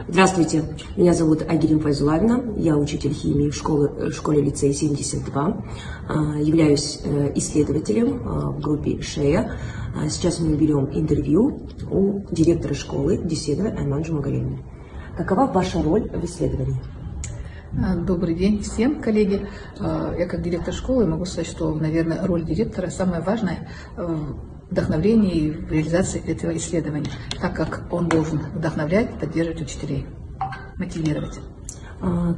Здравствуйте, меня зовут Айгерим Файзуллаевна, я учитель химии в школе-лицее 72, являюсь исследователем в группе ШЕЯ. Сейчас мы берем интервью у директора школы Дюсенова Айман Жумагалиевны. Какова ваша роль в исследовании? Добрый день всем, коллеги. Я как директор школы могу сказать, что, наверное, роль директора самая важная в вдохновлении и в реализации этого исследования, так как он должен вдохновлять, поддерживать учителей, мотивировать.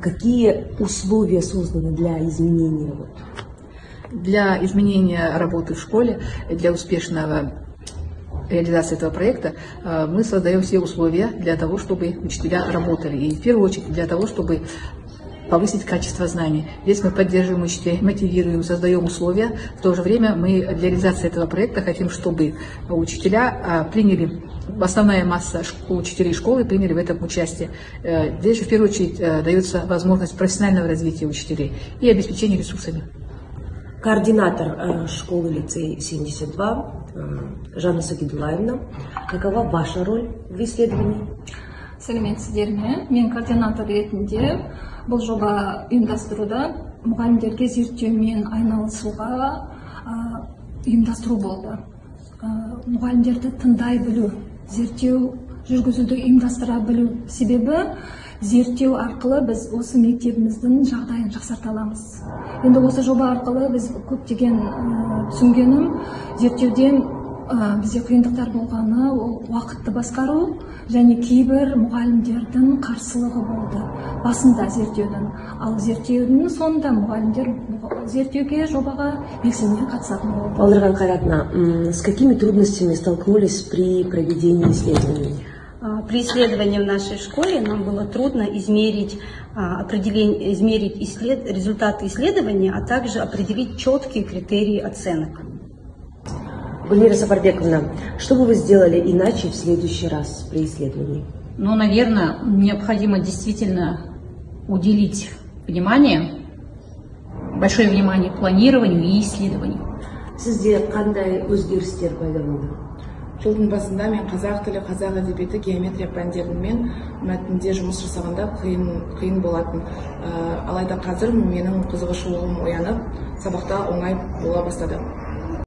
Какие условия созданы для изменения? Для изменения работы в школе, для успешного реализации этого проекта мы создаем все условия для того, чтобы учителя работали. И в первую очередь для того, чтобы повысить качество знаний. Здесь мы поддерживаем учителей, мотивируем, создаем условия. В то же время мы для реализации этого проекта хотим, чтобы учителя приняли, основная масса учителей школы приняли в этом участие. Здесь же в первую очередь дается возможность профессионального развития учителей и обеспечения ресурсами. Координатор школы-лицей 72 Жанна Сагидуллаевна, какова ваша роль в исследовании? Сәлеметсіздер ме? Мен координатор ретінде бұл жоба ұйымдастыруда мұғалімдерге зерттеумен айналысуға ұйымдастыру болды. Мұғалімдерді тыңдай білу, зерттеу жүргізуді ұйымдастыра білу себебі зерттеу арқылы біз осы мектебіміздің жағдайын жақсарта аламыз. Енді осы жоба арқылы біз көптеген түсінгенім, зерттеуден бізде қиындықтар болғаны, ол уақытты басқару және кейбір мұғалімдердің қарсылығы болды. Басында зерттеудің, ал зерттеудің соңында мұғалімдер зерттеуге жобаға белсене қатысатын болды. Балдырған Қайратна, с какими трудностями столкнулись при проведении исследований? При исследовании в нашей школе нам было трудно измерить результаты исследования, а также определить четкие критерии оценок. Гульмира Сафарбековна, что бы вы сделали иначе в следующий раз при исследовании? Ну, наверное, необходимо действительно уделить большое внимание планированию и исследованию. Сізде қандай өзгерістер пайда болды? Жылдың басында мен қазақ тілі, қазақ әдебиеті, геометрия пәндерімен мәтінде жұмыс жасағанда қиын болатын. Алайда қазір менің қызығушылығым оянып, сабақта оңай бола бастады.